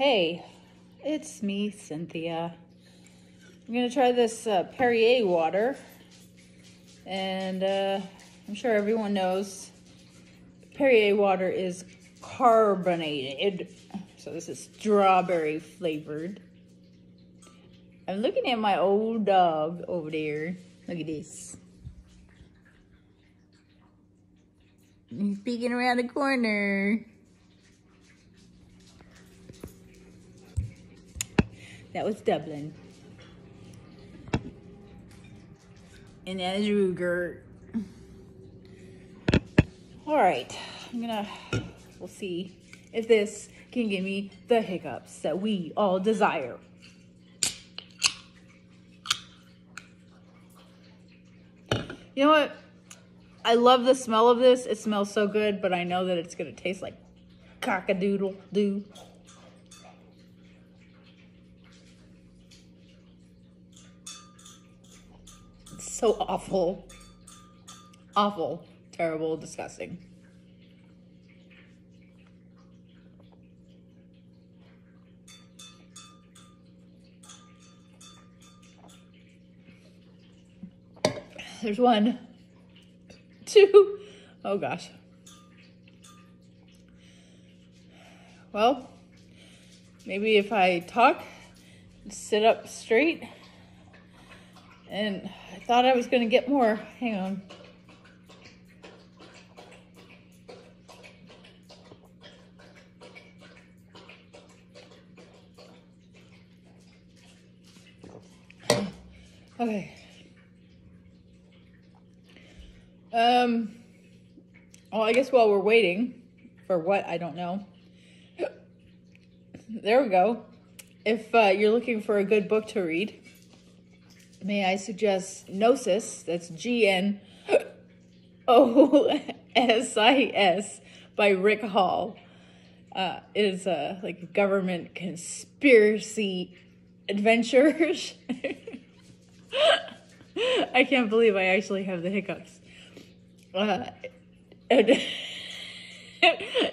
Hey, it's me, Cynthia. I'm gonna try this Perrier water, and I'm sure everyone knows Perrier water is carbonated, so this is strawberry flavored. I'm looking at my old dog over there. Look at this. He's peeking around the corner. That was Dublin. And that is Ruger. All right, we'll see if this can give me the hiccups that we all desire. You know what? I love the smell of this. It smells so good, but I know that it's gonna taste like cock-a-doodle-doo. It's so awful. Awful, terrible, disgusting. There's 1, 2, oh gosh. Well, maybe if I talk, sit up straight, and I thought I was gonna get more. Hang on. Okay. Well, I guess while we're waiting for what, I don't know. There we go. If you're looking for a good book to read, may I suggest Gnosis, that's Gnosis by Rick Hall. It is like a government conspiracy adventures. I can't believe I actually have the hiccups.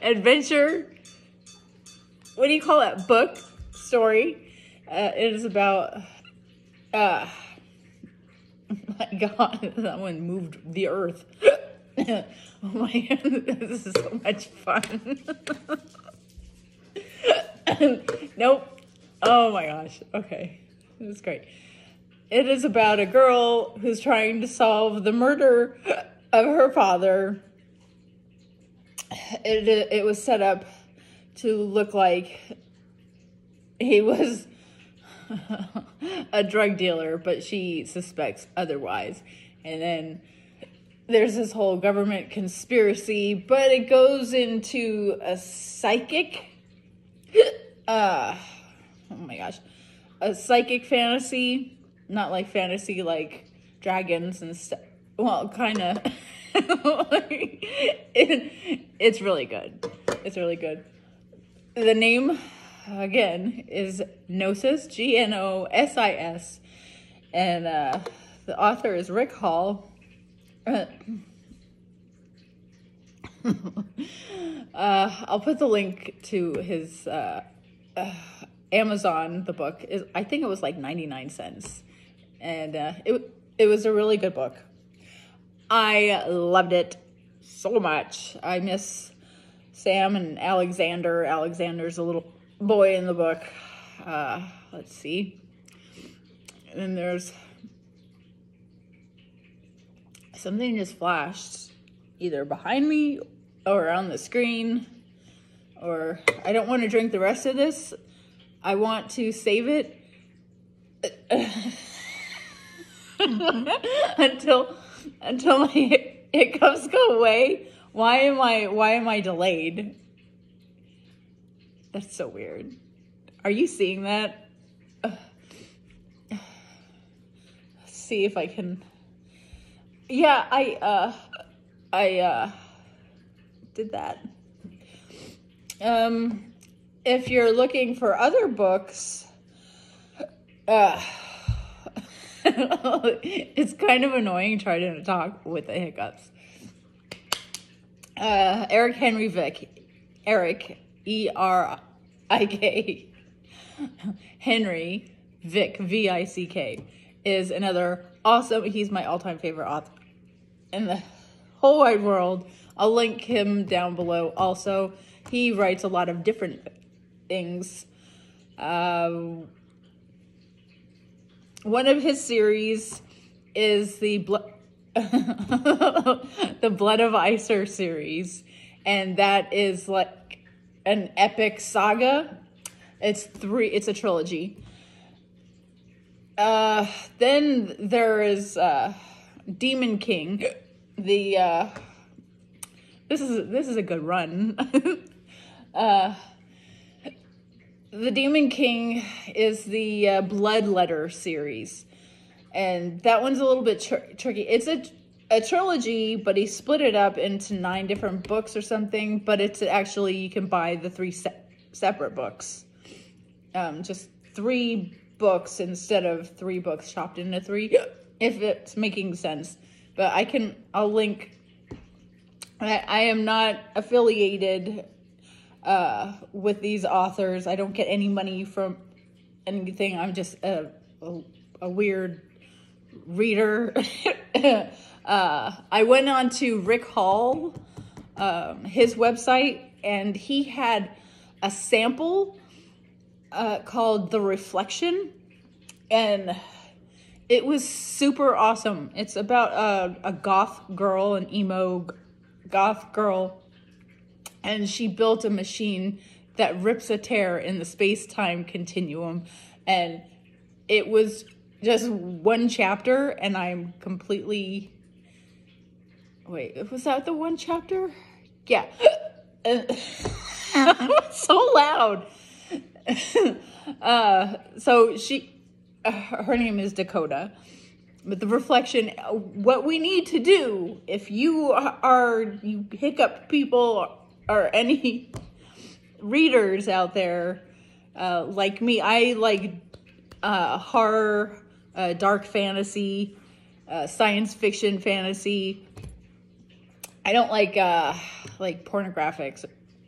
Adventure, what do you call that? Book story. It is about, oh my God, that one moved the earth. Oh my God, this is so much fun. Nope. Oh my gosh. Okay. This is great. It is about a girl who's trying to solve the murder of her father. It was set up to look like he was a drug dealer, but she suspects otherwise. And then there's this whole government conspiracy, but it goes into a psychic, oh my gosh, a psychic fantasy. Not like fantasy, like dragons and stuff. Well, kind of. It's really good. It's really good. The name, again, is Gnosis, Gnosis. And the author is Rick Hall. I'll put the link to his Amazon. The book is, I think it was like 99 cents. And it was a really good book. I loved it so much. I miss Sam and Alexander. Alexander's a little boy in the book. Let's see. And then there's something just flashed either behind me or on the screen, or I don't want to drink the rest of this. I want to save it until my hiccups go away. Why am I delayed? That's so weird. Are you seeing that? Let's see if I can. Yeah, I did that. If you're looking for other books, it's kind of annoying trying to talk with the hiccups. Erik Henry Vick. Erik, E-R-I-K. Henry Vick, V-I-C-K, is another awesome, he's my all-time favorite author in the whole wide world. I'll link him down below. Also, he writes a lot of different things. One of his series is the the Blood of Isir series, and that is like an epic saga. It's a trilogy. Then there is Demon King. This is a good run. The Demon King is the Bloodletter series, and that one's a little bit tricky. It's a trilogy, but he split it up into 9 different books or something. But it's actually, you can buy the 3 separate books, just 3 books instead of 3 books chopped into 3, if it's making sense. But I'll link. I am not affiliated with these authors. I don't get any money from anything. I'm just a weird reader. I went on to Rick Hall, his website, and he had a sample called The Reflection, and it was super awesome. It's about a goth girl, an emo goth girl, and she built a machine that rips a tear in the space-time continuum. And it was just 1 chapter, and I'm completely... Wait, was that the 1 chapter? Yeah. So loud. So her name is Dakota. But The Reflection, what we need to do, if you Hiccup people or any readers out there like me, I like horror, dark fantasy, science fiction fantasy. I don't like pornographics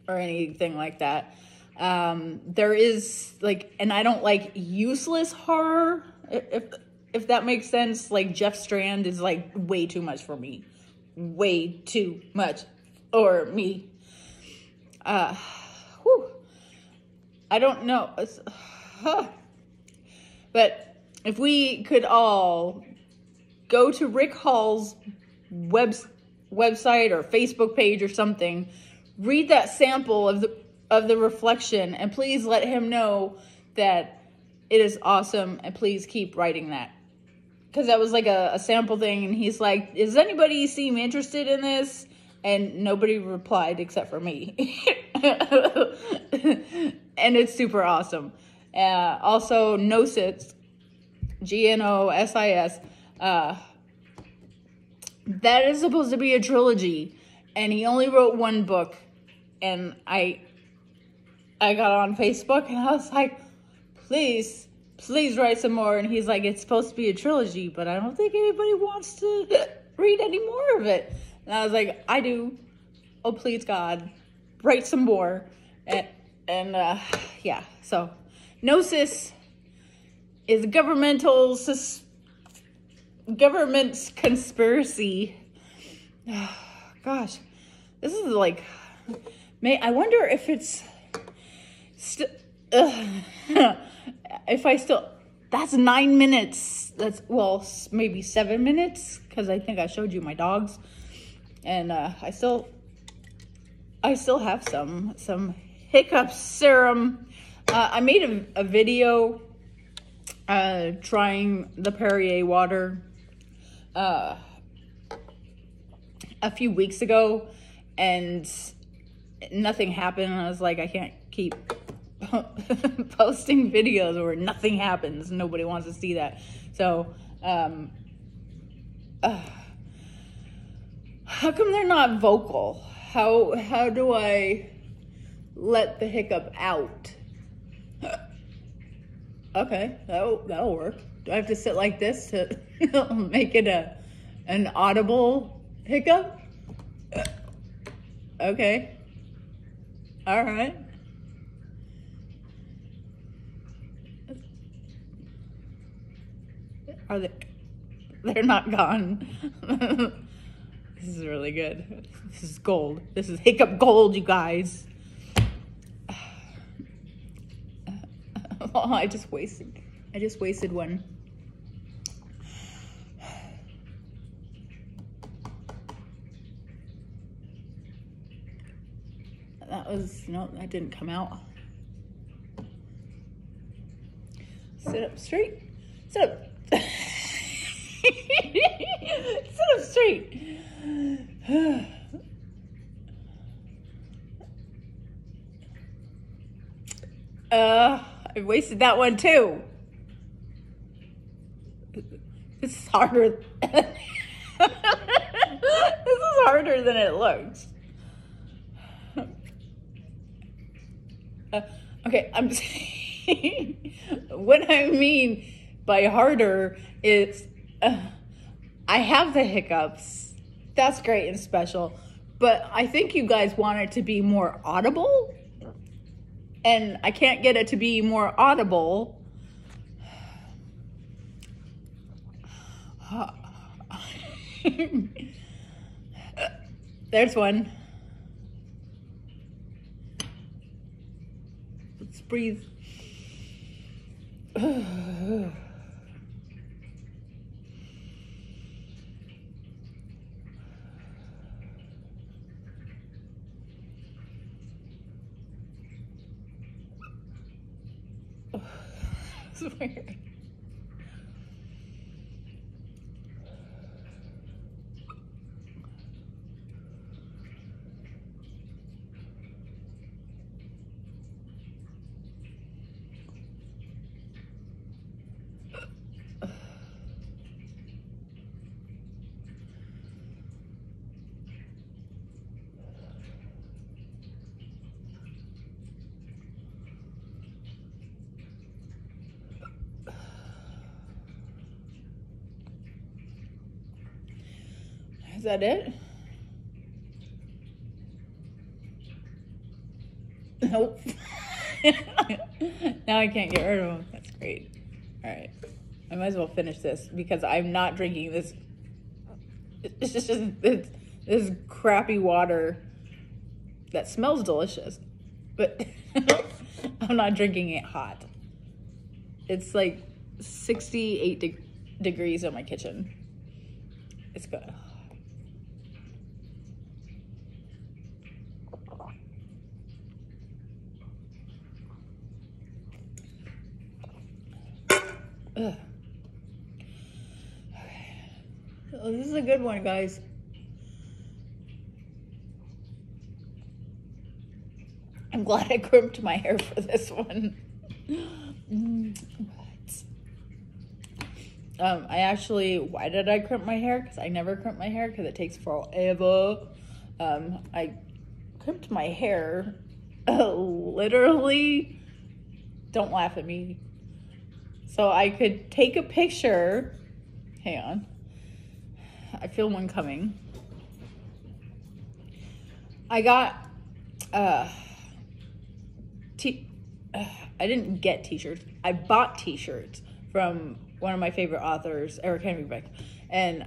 or anything like that. There is and I don't like useless horror, if that makes sense. Like Jeff Strand is like way too much for me. Way too much. Or me. I don't know. But if we could all go to Rick Hall's website or Facebook page or something, read that sample of the Reflection, and please let him know that it is awesome, and please keep writing that. Because that was like a sample thing, and he's like, does anybody seem interested in this? And nobody replied except for me. And it's super awesome. Also, Gnosis, Gnosis, that is supposed to be a trilogy, and he only wrote 1 book. And I got on Facebook, and I was like, please write some more. And he's like, it's supposed to be a trilogy, but I don't think anybody wants to read any more of it. And I was like, I do. Oh, please, God, write some more. And yeah, so Gnosis is a government's conspiracy. Gosh, this is like, I wonder if it's still, that's 9 minutes. That's, well, maybe 7 minutes, because I think I showed you my dogs. And I still have some Hiccup serum. I made a video trying the Perrier water a few weeks ago, and nothing happened. I was like, I can't keep posting videos where nothing happens. Nobody wants to see that. So how come they're not vocal? How do I let the hiccup out? Okay, that'll work. Do I have to sit like this to make it an audible hiccup? Okay. All right. Are they? They're not gone. This is really good. This is gold. This is Hiccup gold, you guys. Oh, I just wasted one. That was, no, that didn't come out. Sit up straight. Sit up. Sit up straight. I wasted that one too. This is harder. This is harder than it looks. Okay, I'm saying what I mean by harder is I have the hiccups. That's great and special. But I think you guys want it to be more audible. And I can't get it to be more audible. There's one. Let's breathe. It's weird. Is that it? Nope. Now I can't get rid of them. That's great. All right. I might as well finish this because I'm not drinking this. It's just this crappy water that smells delicious, but I'm not drinking it hot. It's like 68 degrees in my kitchen. It's good. Ugh. Okay. Well, this is a good one, guys. I'm glad I crimped my hair for this one. Why did I crimp my hair? Because I never crimp my hair because it takes forever. I crimped my hair literally, don't laugh at me, so I could take a picture. Hang on. I feel one coming. I got, I didn't get t-shirts. I bought t-shirts from one of my favorite authors, Erik Henry Vick. And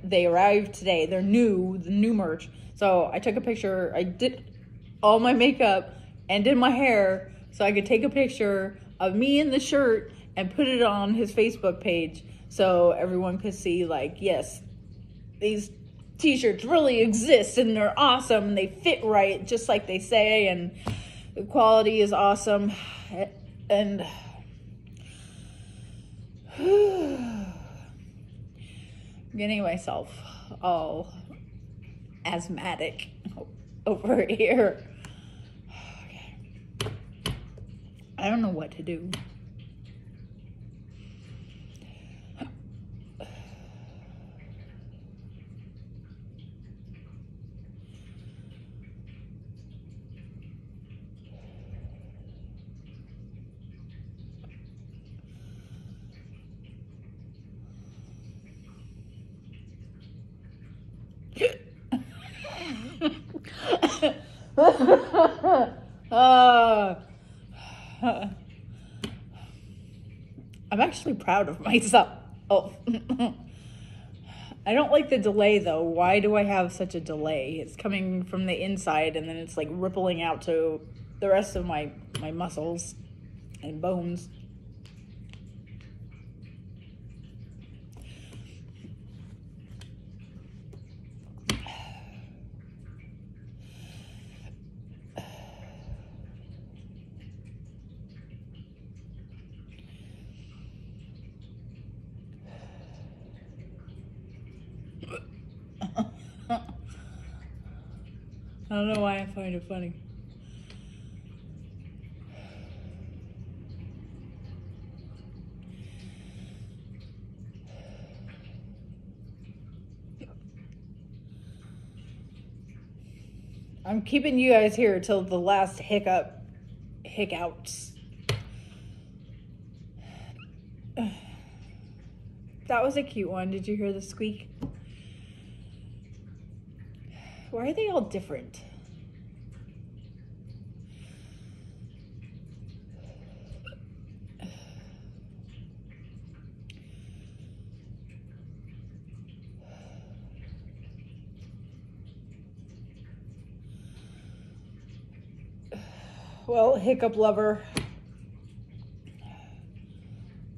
they arrived today. They're new, the new merch. So I took a picture. I did all my makeup and did my hair so I could take a picture of me in the shirt and put it on his Facebook page so everyone could see, like, yes, these t-shirts really exist and they're awesome and they fit right just like they say and the quality is awesome. And I'm getting myself all asthmatic over here. Okay. I don't know what to do. I'm actually proud of myself. Oh, I don't like the delay though. Why do I have such a delay? It's coming from the inside and then it's like rippling out to the rest of my muscles and bones. I don't know why I find it funny. I'm keeping you guys here till the last hiccouts. That was a cute one. Did you hear the squeak? Why are they all different? Well, hiccup lover.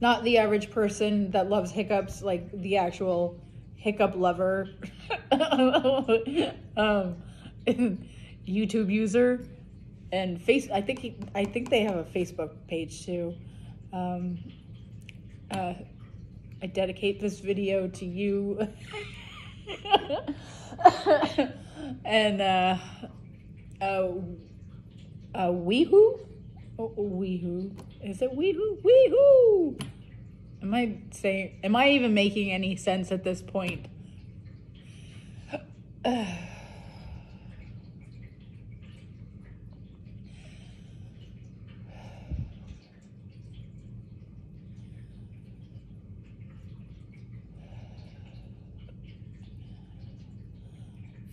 Not the average person that loves hiccups, like the actual hiccup lover. YouTube user and I think they have a Facebook page too. I dedicate this video to you. And weehoo? Oh, weehoo. Is it weehoo? Weehoo! Am I even making any sense at this point?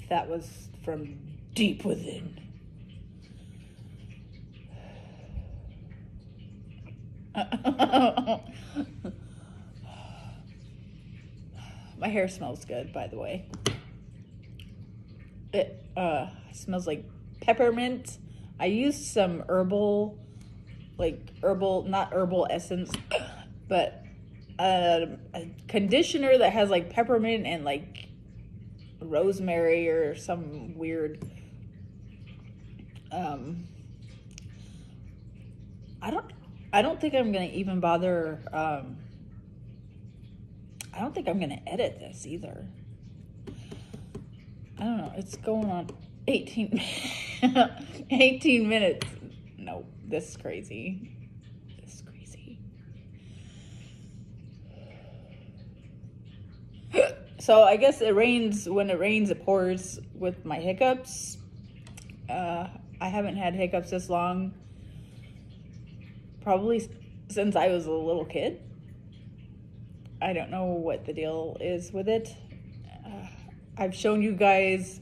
That was from deep within. My hair smells good, by the way. It smells like peppermint. I used some herbal, not herbal essence, but a conditioner that has like peppermint and like rosemary or some weird I don't think I'm gonna even bother I don't think I'm gonna edit this either. I don't know, it's going on 18 minutes. No, this is crazy. This is crazy. So I guess it rains. When it rains, it pours with my hiccups. I haven't had hiccups this long. Probably since I was a little kid. I don't know what the deal is with it. I've shown you guys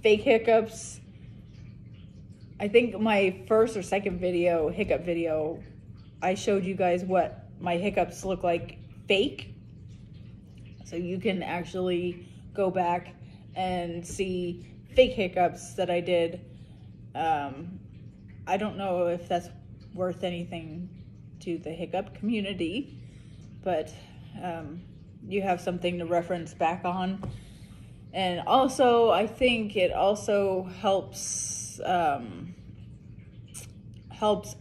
fake hiccups. I think my first or second hiccup video, I showed you guys what my hiccups look like fake. So you can actually go back and see fake hiccups that I did. I don't know if that's worth anything to the hiccup community, but you have something to reference back on. And also, I think it also helps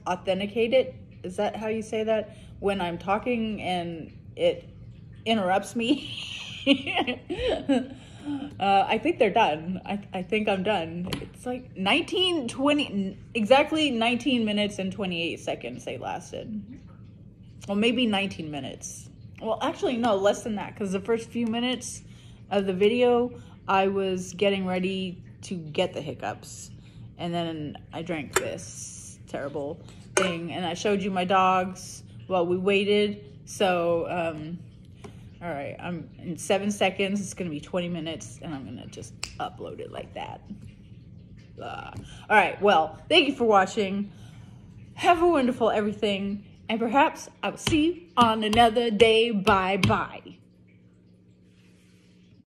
authenticate it. Is that how you say that? When I'm talking and it interrupts me. I think they're done. I think I'm done. It's like exactly 19 minutes and 28 seconds they lasted. Well, maybe 19 minutes. Well, actually, no, less than that, because the first few minutes of the video, I was getting ready to get the hiccups. And then I drank this terrible thing, and I showed you my dogs while we waited. So, all right, I'm in 7 seconds. It's going to be 20 minutes, and I'm going to just upload it like that. All right, well, thank you for watching. Have a wonderful everything, And perhaps I will see you on another day. Bye-bye.